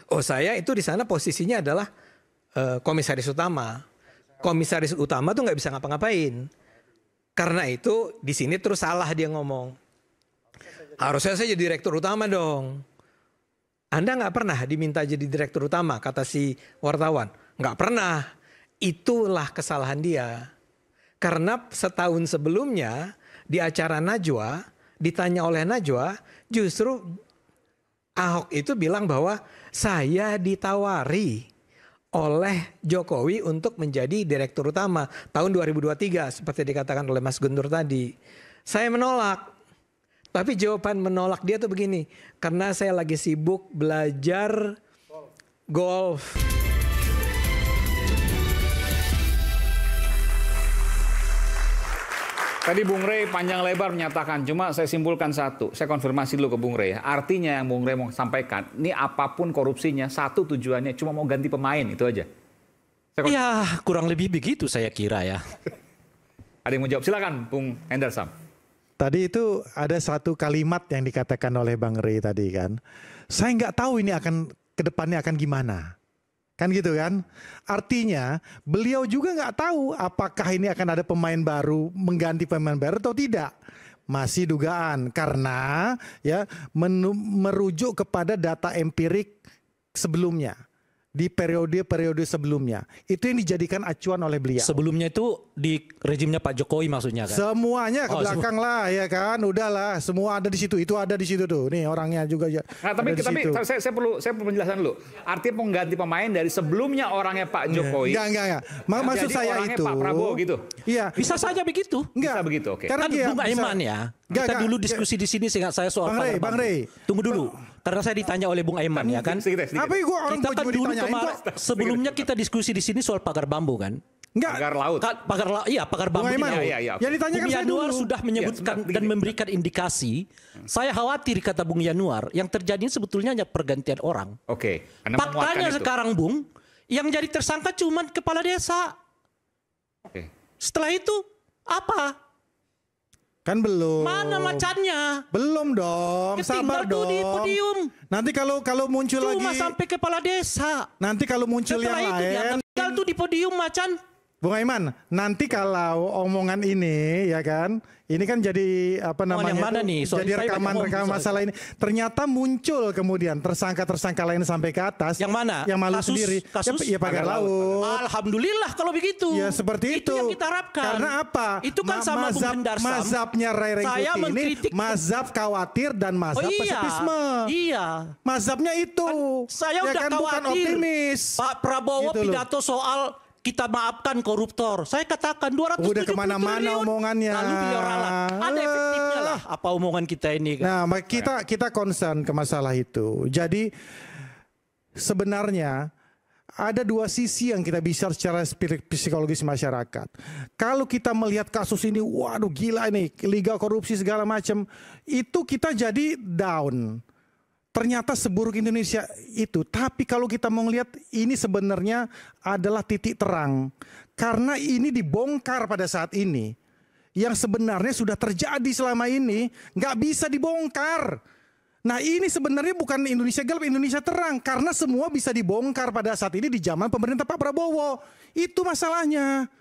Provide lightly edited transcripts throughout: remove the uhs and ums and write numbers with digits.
Oh, saya itu di sana posisinya adalah komisaris utama. Komisaris utama tuh nggak bisa ngapa-ngapain. Karena itu di sini terus salah dia ngomong. Harusnya saya jadi direktur utama dong. Anda nggak pernah diminta jadi direktur utama, kata si wartawan. Nggak pernah. Itulah kesalahan dia. Karena setahun sebelumnya di acara Najwa, ditanya oleh Najwa, justru Ahok itu bilang bahwa saya ditawari oleh Jokowi untuk menjadi direktur utama tahun 2023 seperti dikatakan oleh Mas Guntur tadi. Saya menolak. Tapi jawaban menolak dia tuh begini, karena saya lagi sibuk belajar golf. Tadi Bung Rey panjang lebar menyatakan, cuma saya simpulkan satu, saya konfirmasi dulu ke Bung Rey. Artinya yang Bung Rey mau sampaikan, ini apapun korupsinya, satu tujuannya cuma mau ganti pemain, itu aja. Ya kurang lebih begitu saya kira ya. Ada yang mau jawab? Silakan Bung Hendersam. Tadi itu ada satu kalimat yang dikatakan oleh Bang Rey tadi kan. Saya nggak tahu ini akan kedepannya akan gimana. Kan gitu kan. Artinya beliau juga nggak tahu apakah ini akan ada pemain baru mengganti pemain baru atau tidak. Masih dugaan karena ya merujuk kepada data empirik sebelumnya. Di periode-periode sebelumnya. Itu yang dijadikan acuan oleh beliau. Sebelumnya itu di rejimnya Pak Jokowi maksudnya kan? Semuanya ke belakang lah ya kan. Udahlah semua ada di situ. Itu ada di situ tuh. Nih orangnya juga ya. Nah, tapi saya perlu penjelasan dulu. Artinya mengganti pemain dari sebelumnya orangnya Pak Jokowi. Enggak. Maksud saya itu. Pak Prabowo gitu. Iya. Bisa saja begitu. Bisa begitu, oke. Karena Bung Aiman ya. Kita dulu diskusi di sini sehingga saya soal Bang Rey. Tunggu dulu. Karena saya ditanya oleh Bung Aiman ya kan. Apa gua orang kita kan dulu sebelumnya kita diskusi di sini soal pagar bambu kan. Enggak. Pagar laut. Pagar bambu. Iya. Yang ditanyakan Bung saya Yanuar dulu. sudah menyebutkan dan memberikan indikasi. Saya khawatir kata Bung Yanuar yang terjadi sebetulnya hanya pergantian orang. Oke. Faktanya sekarang Bung, yang jadi tersangka cuman kepala desa. Oke. Setelah itu apa? Kan belum. Mana macannya? Belum dong. Sabar dong. Di podium. Nanti kalau muncul lagi. Cuma sampai kepala desa. Nanti kalau muncul setelah yang itu lain. Tinggal tuh di podium macan. Bung Aiman, nanti kalau omongan ini ya kan, ini kan jadi apa namanya? Yang mana nih? Jadi rekaman masalah ini. Ternyata muncul kemudian tersangka lain sampai ke atas. Yang mana? Yang malu sendiri. Kasus? Ya pagar laut. Alhamdulillah kalau begitu. Ya seperti itu. Itu yang kita harapkan. Karena apa? Itu kan sama Bung Hendarsam. Mazhabnya Ray Rengkuti ini mazhab khawatir dan mazhab pesimisme. Iya. Mazhabnya itu. Saya ya udah kan, khawatir. bukan optimis. Pak Prabowo gitu pidato soal kita maafkan koruptor. Saya katakan 270 udah kemana-mana omongannya. Lalu beliau ralat. Ada efektifnya lah apa omongan kita ini kan. Nah, kita concern ke masalah itu. Jadi sebenarnya ada dua sisi yang kita bisa secara psikologis masyarakat. Kalau kita melihat kasus ini, waduh gila ini, liga korupsi segala macam, itu kita jadi down. Ternyata seburuk Indonesia itu. Tapi kalau kita mau lihat ini sebenarnya adalah titik terang. Karena ini dibongkar pada saat ini. Yang sebenarnya sudah terjadi selama ini nggak bisa dibongkar. Nah ini sebenarnya bukan Indonesia gelap, Indonesia terang. Karena semua bisa dibongkar pada saat ini di zaman pemerintah Pak Prabowo. Itu masalahnya.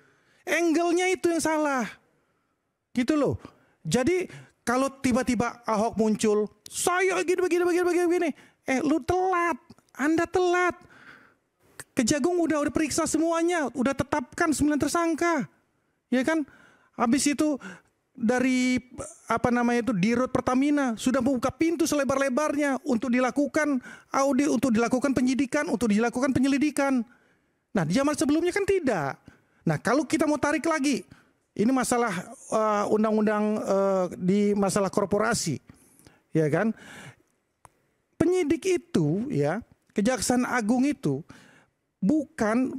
Angle-nya itu yang salah. Gitu loh. Jadi kalau tiba-tiba Ahok muncul, saya begini. Lu telat. Anda telat. Kejagung udah periksa semuanya. Udah tetapkan 9 tersangka. Ya kan? Habis itu dari Dirut Pertamina sudah membuka pintu selebar-lebarnya untuk dilakukan audit, untuk dilakukan penyidikan, untuk dilakukan penyelidikan. Nah, di zaman sebelumnya kan tidak. Nah, kalau kita mau tarik lagi, ini masalah undang-undang di masalah korporasi, ya kan? Penyidik itu, ya, Kejaksaan Agung itu bukan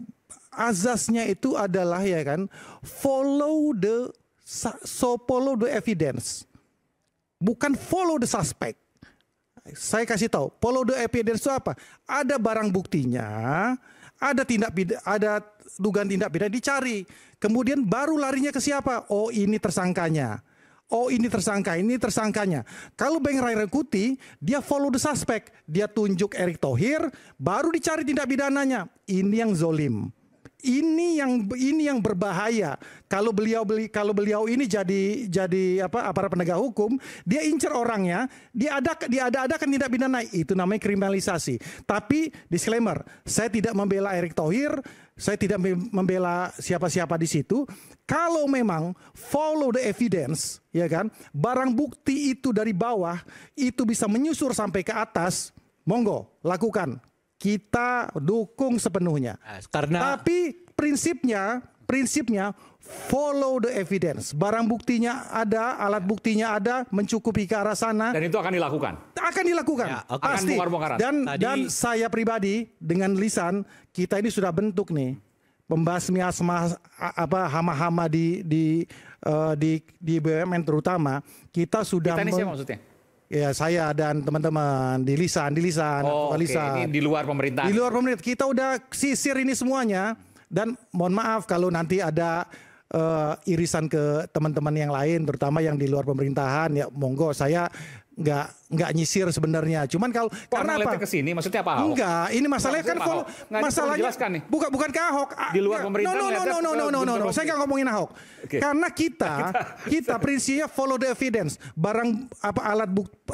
azasnya itu adalah ya kan, follow the evidence, bukan follow the suspect. Saya kasih tahu, follow the evidence itu apa? Ada barang buktinya, ada dugaan tindak pidana dicari. Kemudian baru larinya ke siapa? Oh ini tersangkanya. Oh ini tersangka, ini tersangkanya. Kalau Bang Ray Rangkuti, dia follow the suspect. Dia tunjuk Erick Thohir, baru dicari tindak pidananya. Ini yang zolim. Ini yang berbahaya. Kalau beliau ini jadi aparat penegak hukum, dia incer orangnya, dia adakan tindak pidana, itu namanya kriminalisasi. Tapi disclaimer, saya tidak membela Erick Thohir, saya tidak membela siapa-siapa di situ. Kalau memang follow the evidence, ya kan, barang bukti itu dari bawah itu bisa menyusur sampai ke atas, monggo lakukan. Kita dukung sepenuhnya. Tapi prinsipnya follow the evidence. Barang buktinya ada, alat buktinya ada, mencukupi ke arah sana. Dan itu akan dilakukan. Akan dilakukan, ya, pasti. Dan saya pribadi dengan lisan kita ini sudah bentuk nih pembasmi hama-hama di BUMN terutama. Kita sudah. Kita ini siapa maksudnya? Ya saya dan teman-teman di lisan. Oke. Ini di luar pemerintahan. Di luar pemerintahan kita udah sisir ini semuanya. Dan mohon maaf kalau nanti ada irisan ke teman-teman yang lain, terutama yang di luar pemerintahan, ya monggo. Saya nggak nyisir sebenarnya. Cuman karena apa? Ke sini maksudnya apa? Ahok? Enggak, ini masalahnya kan masalahnya bukan ke Ahok. Di luar pemerintahan. No. Saya nggak ngomongin Ahok. Okay. Karena kita prinsipnya follow the evidence. Barang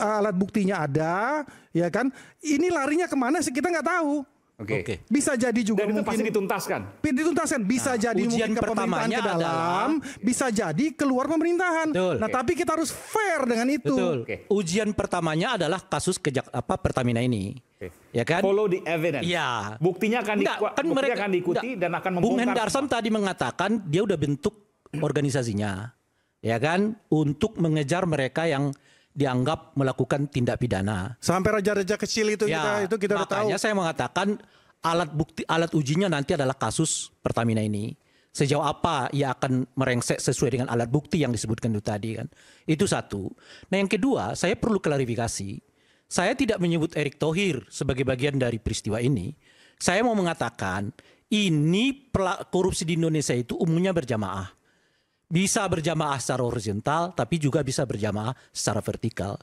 alat buktinya ada, ya kan? Ini larinya kemana sih kita nggak tahu. Oke. Bisa jadi juga dan itu mungkin pasti dituntaskan. Bisa jadi mungkin ke pemerintahan ke dalam, bisa jadi keluar pemerintahan. Betul. Nah, tapi kita harus fair dengan itu. Betul. Ujian pertamanya adalah kasus Pertamina ini. Ya kan? Follow the evidence. Ya. Buktinya akan diikuti dan akan membongkar. Bung Hendarsam tadi mengatakan dia udah bentuk organisasinya. Ya kan? Untuk mengejar mereka yang dianggap melakukan tindak pidana. Sampai raja-raja kecil itu kita udah tahu. Makanya saya mengatakan alat ujinya nanti adalah kasus Pertamina ini. Sejauh apa ia akan merengsek sesuai dengan alat bukti yang disebutkan itu tadi kan. Itu satu. Nah yang kedua, saya perlu klarifikasi. Saya tidak menyebut Erick Thohir sebagai bagian dari peristiwa ini. Saya mau mengatakan ini korupsi di Indonesia itu umumnya berjamaah. Bisa berjamaah secara horizontal, tapi juga bisa berjamaah secara vertikal.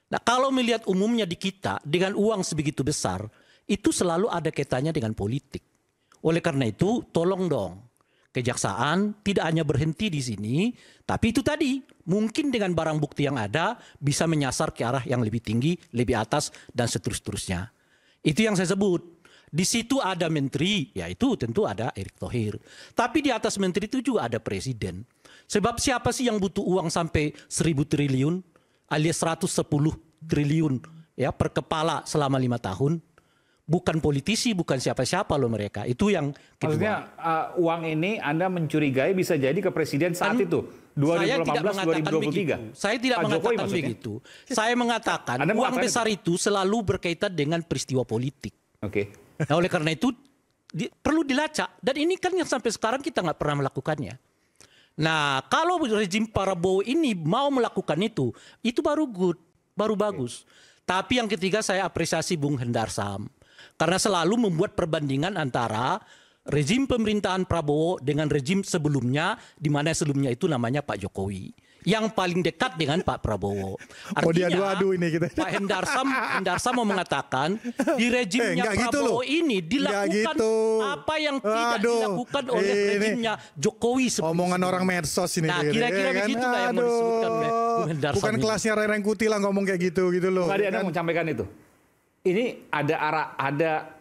Nah, kalau melihat umumnya di kita, dengan uang sebegitu besar, itu selalu ada kaitannya dengan politik. Oleh karena itu, tolong dong, kejaksaan tidak hanya berhenti di sini, tapi itu tadi, mungkin dengan barang bukti yang ada, bisa menyasar ke arah yang lebih tinggi, lebih atas, dan seterusnya. Itu yang saya sebut. Di situ ada menteri, yaitu tentu ada Erick Thohir. Tapi di atas menteri itu juga ada presiden. Sebab siapa sih yang butuh uang sampai 1.000 triliun alias 110 triliun ya per kepala selama 5 tahun? Bukan politisi, bukan siapa-siapa loh mereka. Itu yang kedua. Maksudnya uang ini Anda mencurigai bisa jadi ke presiden saat itu 2018-2023. Saya tidak mengatakan begitu. Saya mengatakan uang besar itu selalu berkaitan dengan peristiwa politik. Oke. Nah, oleh karena itu perlu dilacak. Dan ini kan yang sampai sekarang kita nggak pernah melakukannya. Nah, kalau rezim Prabowo ini mau melakukan itu baru good, baru bagus. Tapi yang ketiga saya apresiasi Bung Hendarsam. Karena selalu membuat perbandingan antara rezim pemerintahan Prabowo dengan rezim sebelumnya, di mana sebelumnya itu namanya Pak Jokowi. Yang paling dekat dengan Pak Prabowo. Artinya diadu-adu ini kita. Pak Hendarsam mau mengatakan di rezimnya Prabowo ini dilakukan apa yang tidak dilakukan oleh rezimnya Jokowi sebelumnya. Omongan orang medsos ini. Nah kira-kira begitu nggak yang mau disebutkan oleh Bung Hendarsam. Bukan kelasnya Ray Rangkuti lah ngomong kayak gitu loh. Tadi Anda mau sampaikan itu. Ini ada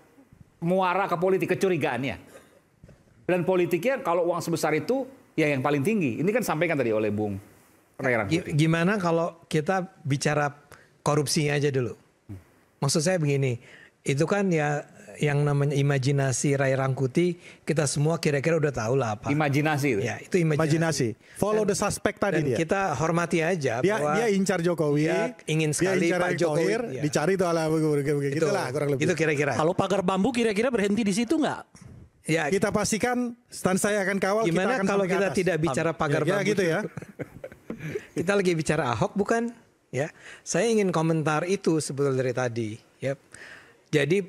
muara ke politik, kecurigaannya. Dan politiknya kalau uang sebesar itu ya yang paling tinggi. Ini kan sampaikan tadi oleh Bung Ray Rangkuti. Gimana kalau kita bicara korupsinya aja dulu? Maksud saya begini, itu kan ya yang namanya imajinasi Ray Rangkuti, kita semua kira-kira udah tahu lah apa. Imajinasi itu? Ya, itu imajinasi. Follow the suspect tadi dia. Kita hormati aja bahwa dia incar Jokowi, dia ingin sekali Pak Jokowi. Dicari tuh ala begitu lah kurang lebih. Itu kira-kira. Kalau pagar bambu kira-kira berhenti di situ nggak? Ya, kita pastikan stand saya akan kawal. Gimana kita akan kalau kita tidak bicara pagar bambu? Gitu ya. Kita lagi bicara Ahok bukan? Ya, saya ingin komentar itu sebetulnya dari tadi. Ya, jadi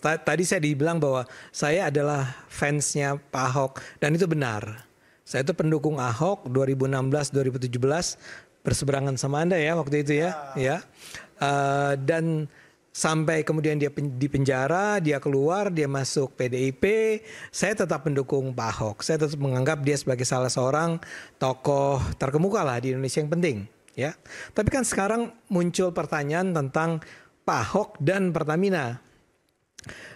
tadi saya dibilang bahwa saya adalah fansnya Pak Ahok dan itu benar. Saya itu pendukung Ahok 2016-2017 berseberangan sama Anda ya waktu itu ya. Dan sampai kemudian dia di penjara, dia keluar, dia masuk PDIP, saya tetap mendukung Pak Ahok. Saya tetap menganggap dia sebagai salah seorang tokoh terkemuka lah di Indonesia yang penting. Ya, tapi kan sekarang muncul pertanyaan tentang Pak Ahok dan Pertamina.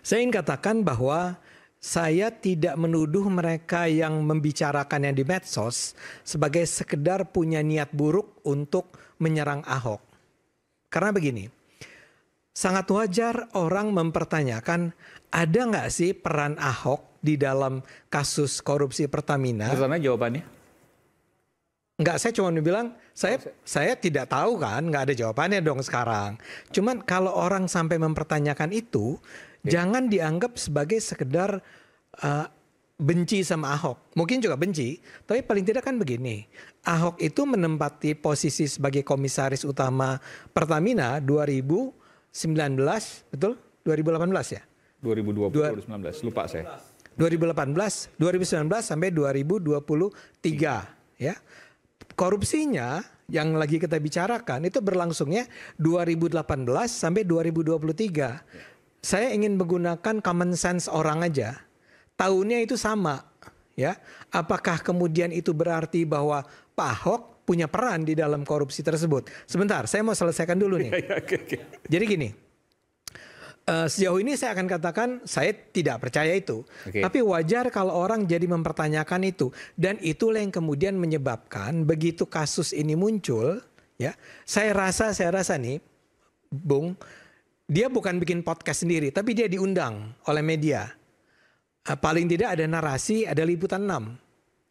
Saya ingin katakan bahwa saya tidak menuduh mereka yang membicarakannya di medsos sebagai sekedar punya niat buruk untuk menyerang Ahok. Karena begini, sangat wajar orang mempertanyakan ada nggak sih peran Ahok di dalam kasus korupsi Pertamina? Karena jawabannya? Enggak, saya cuma bilang saya tidak tahu kan, nggak ada jawabannya dong sekarang. Cuman kalau orang sampai mempertanyakan itu, jangan dianggap sebagai sekedar benci sama Ahok. Mungkin juga benci, tapi paling tidak kan begini. Ahok itu menempati posisi sebagai komisaris utama Pertamina 2019, betul? 2018 ya? 2020, 2019, lupa saya. 2018, 2019 sampai 2023 ya. Korupsinya yang lagi kita bicarakan itu berlangsungnya 2018 sampai 2023. Saya ingin menggunakan common sense orang aja. Tahunnya itu sama, ya. Apakah kemudian itu berarti bahwa Pak Ahok punya peran di dalam korupsi tersebut? Sebentar, saya mau selesaikan dulu nih. Jadi gini, sejauh ini saya akan katakan saya tidak percaya itu. Tapi wajar kalau orang jadi mempertanyakan itu. Dan itulah yang kemudian menyebabkan begitu kasus ini muncul, ya. Saya rasa nih, Bung, dia bukan bikin podcast sendiri, tapi dia diundang oleh media. Paling tidak ada narasi, ada liputan 6.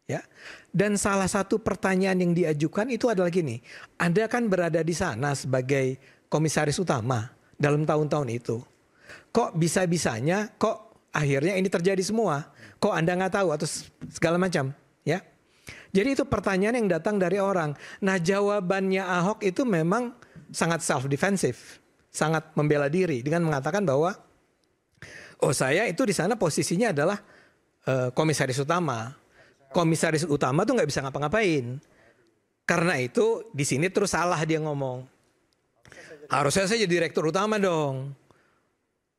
Ya. Dan salah satu pertanyaan yang diajukan itu adalah gini. Anda kan berada di sana sebagai komisaris utama dalam tahun-tahun itu. Kok bisa-bisanya, kok akhirnya ini terjadi semua? Kok Anda nggak tahu atau segala macam? Ya. Jadi itu pertanyaan yang datang dari orang. Nah, jawabannya Ahok itu memang sangat self-defensive. Sangat membela diri dengan mengatakan bahwa saya itu di sana posisinya adalah komisaris utama. Komisaris utama tuh nggak bisa ngapa-ngapain. Karena itu di sini terus salah dia ngomong. Harusnya saya jadi direktur utama dong.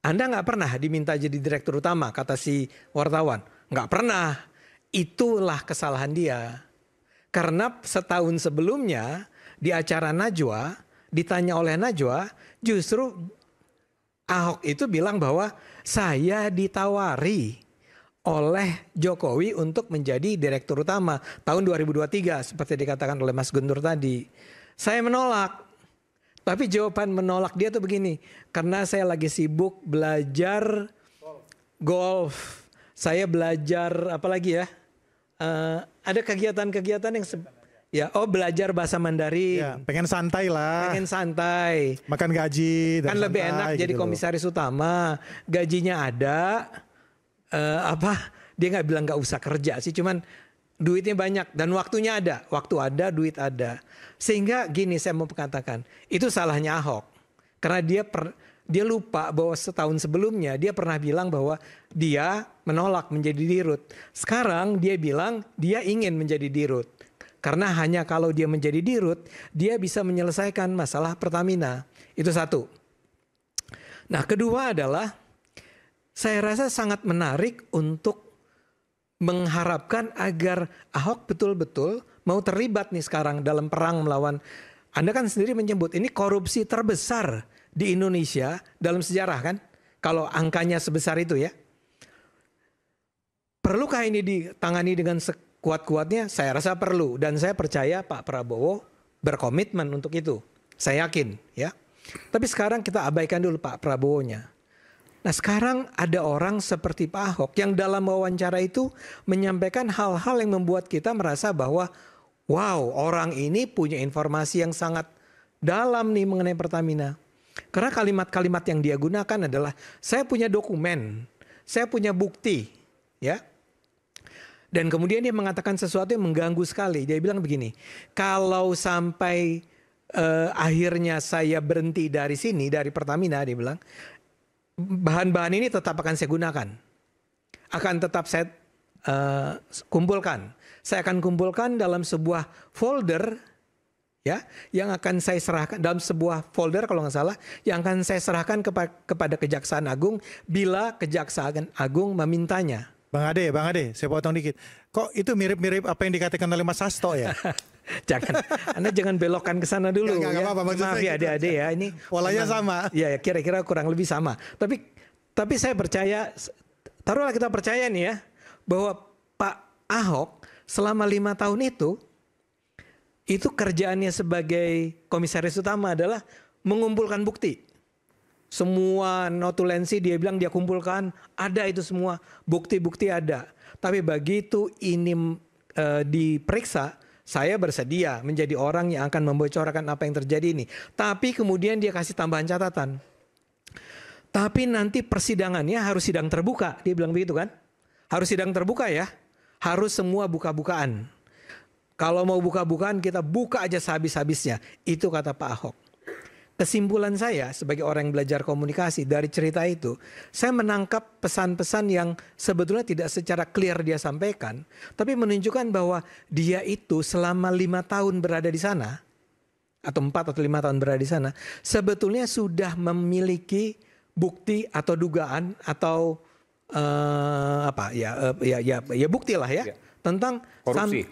Anda nggak pernah diminta jadi direktur utama, kata si wartawan. Nggak pernah. Itulah kesalahan dia. Karena setahun sebelumnya di acara Najwa, ditanya oleh Najwa, justru Ahok itu bilang bahwa saya ditawari oleh Jokowi untuk menjadi direktur utama tahun 2023 seperti dikatakan oleh Mas Guntur tadi. Saya menolak. Tapi jawaban menolak dia tuh begini, karena saya lagi sibuk belajar golf. Saya belajar apa lagi ya? Ada kegiatan-kegiatan yang belajar bahasa Mandarin. Ya, pengen santai lah. Pengen santai. Makan gaji. Kan lebih enak jadi gitu komisaris utama. Gajinya ada. Dia nggak bilang nggak usah kerja sih. Cuman duitnya banyak. Dan waktunya ada. Waktu ada, duit ada. Sehingga gini saya mau katakan. Itu salahnya Ahok. Karena dia lupa bahwa setahun sebelumnya dia pernah bilang bahwa dia menolak menjadi dirut. Sekarang dia bilang dia ingin menjadi dirut. Karena hanya kalau dia menjadi dirut, dia bisa menyelesaikan masalah Pertamina. Itu satu. Nah, kedua adalah saya rasa sangat menarik untuk mengharapkan agar Ahok betul-betul mau terlibat nih sekarang dalam perang melawan. Anda kan sendiri menyebut ini korupsi terbesar di Indonesia dalam sejarah kan? Kalau angkanya sebesar itu ya. Perlukah ini ditangani dengan kuat-kuatnya? Saya rasa perlu, dan saya percaya Pak Prabowo berkomitmen untuk itu. Saya yakin ya. Tapi sekarang kita abaikan dulu Pak Prabowo-nya. Nah, sekarang ada orang seperti Pak Ahok yang dalam wawancara itu menyampaikan hal-hal yang membuat kita merasa bahwa wow, orang ini punya informasi yang sangat dalam nih mengenai Pertamina. Karena kalimat-kalimat yang dia gunakan adalah saya punya dokumen, saya punya bukti, ya. Dan kemudian dia mengatakan sesuatu yang mengganggu sekali. Dia bilang begini, kalau sampai akhirnya saya berhenti dari sini, dari Pertamina, dia bilang, bahan-bahan ini tetap akan saya gunakan. Akan tetap saya kumpulkan. Saya akan kumpulkan dalam sebuah folder, ya, yang akan saya serahkan dalam sebuah folder kalau nggak salah, yang akan saya serahkan kepada Kejaksaan Agung bila Kejaksaan Agung memintanya. Bang Ade, saya potong dikit. Kok itu mirip-mirip apa yang dikatakan oleh Mas Hasto ya? Anda jangan belokkan ke sana dulu. Nggak Ya. apa-apa, Maaf ya adik-adik ya, ini polanya sama. Ya kira-kira kurang lebih sama. Tapi saya percaya, taruhlah kita percaya nih ya, bahwa Pak Ahok selama 5 tahun itu kerjaannya sebagai komisaris utama adalah mengumpulkan bukti. Semua notulensi dia bilang dia kumpulkan, ada itu semua, bukti-bukti ada. Tapi begitu ini diperiksa, saya bersedia menjadi orang yang akan membocorkan apa yang terjadi ini. Tapi kemudian dia kasih tambahan catatan. Tapi nanti persidangannya harus sidang terbuka. Dia bilang begitu kan? Harus sidang terbuka ya. Harus semua buka-bukaan. Kalau mau buka-bukaan kita buka aja sehabis-habisnya. Itu kata Pak Ahok. Kesimpulan saya sebagai orang yang belajar komunikasi dari cerita itu, saya menangkap pesan-pesan yang sebetulnya tidak secara clear dia sampaikan, tapi menunjukkan bahwa dia itu selama 5 tahun berada di sana, atau 4 atau 5 tahun berada di sana, sebetulnya sudah memiliki bukti atau dugaan atau bukti lah ya, tentang korupsi.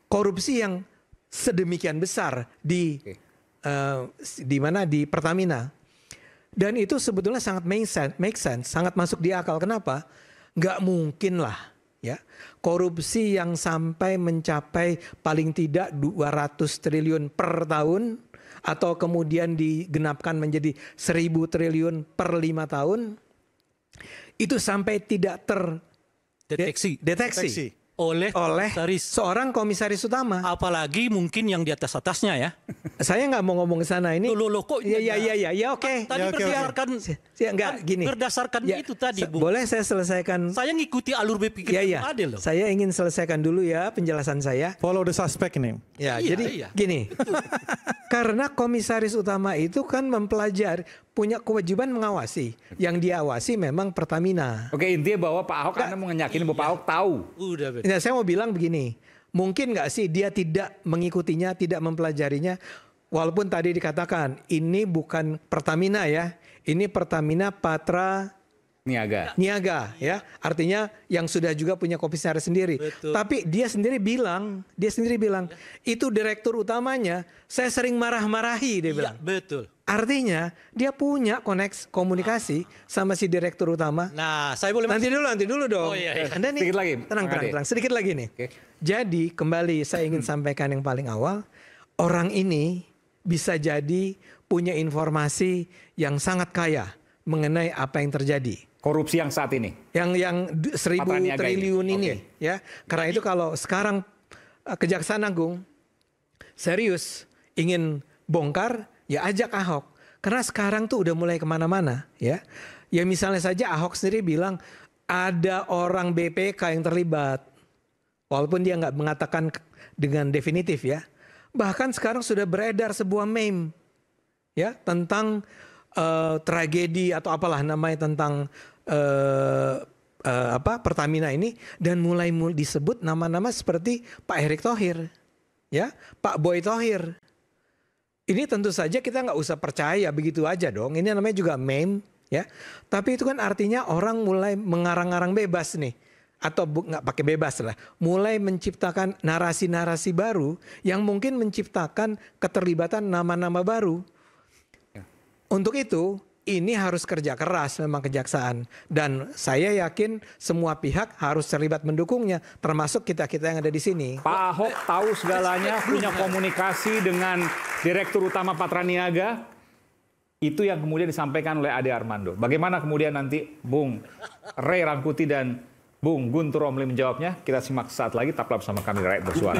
Korupsi yang sedemikian besar di Pertamina. Dan itu sebetulnya sangat make sense, sangat masuk di akal. Kenapa? Nggak mungkin lah ya korupsi yang sampai mencapai paling tidak 200 triliun per tahun atau kemudian digenapkan menjadi 1.000 triliun per 5 tahun itu sampai tidak terdeteksi oleh seorang komisaris utama. Apalagi mungkin yang di atas-atasnya ya. Saya nggak mau ngomong ke sana ini. Loh kok ya oke. Tadi berdasarkan gini. Berdasarkan itu tadi, Bu. Boleh saya selesaikan? Saya ngikuti alur berpikir Adil loh. Saya ingin selesaikan dulu ya penjelasan saya. Follow the suspect nih. Ya, jadi gini. Karena komisaris utama itu kan mempelajari, punya kewajiban mengawasi. Yang diawasi memang Pertamina. Oke, intinya bahwa Pak Ahok Anda mau yakinin bahwa Pak Ahok tahu. Nah, saya mau bilang begini. Mungkin nggak sih dia tidak mengikutinya, tidak mempelajarinya. Walaupun tadi dikatakan ini bukan Pertamina ya. Ini Pertamina Patra Niaga ya. Artinya yang sudah juga punya komisaris sendiri. Betul. Tapi dia sendiri bilang itu direktur utamanya saya sering marah-marahi dia bilang. Betul. Artinya dia punya komunikasi sama si direktur utama. Nah, saya boleh Nanti dulu dong. Oh, iya. Anda nih Sedikit lagi. tenang. Sedikit lagi nih. Oke. Jadi kembali saya ingin sampaikan yang paling awal, orang ini bisa jadi punya informasi yang sangat kaya mengenai apa yang terjadi. Korupsi yang saat ini. Yang 1.000 triliun ini ya. Karena itu kalau sekarang Kejaksaan Agung serius ingin bongkar, ya ajak Ahok. Karena sekarang tuh udah mulai kemana-mana ya. Ya misalnya saja Ahok sendiri bilang ada orang BPK yang terlibat. Walaupun dia nggak mengatakan dengan definitif ya. Bahkan sekarang sudah beredar sebuah meme ya tentang tragedi atau apalah namanya tentang Pertamina ini, dan mulai disebut nama-nama seperti Pak Erick Thohir ya, Pak Boy Thohir. Ini tentu saja kita nggak usah percaya begitu aja dong. Ini namanya juga meme ya. Tapi itu kan artinya orang mulai mengarang-arang bebas nih. Atau nggak pakai bebas lah. Mulai menciptakan narasi-narasi baru yang mungkin menciptakan keterlibatan nama-nama baru. Untuk itu ini harus kerja keras memang kejaksaan. Dan saya yakin semua pihak harus terlibat mendukungnya. Termasuk kita-kita yang ada di sini. Pak Ahok tahu segalanya, punya komunikasi dengan Direktur Utama Patra Niaga. Itu yang kemudian disampaikan oleh Ade Armando. Bagaimana kemudian nanti Bung Ray Rangkuti dan Bung Guntur Romli menjawabnya? Kita simak saat lagi. Tetaplah bersama kami, Rakyat Bersuara.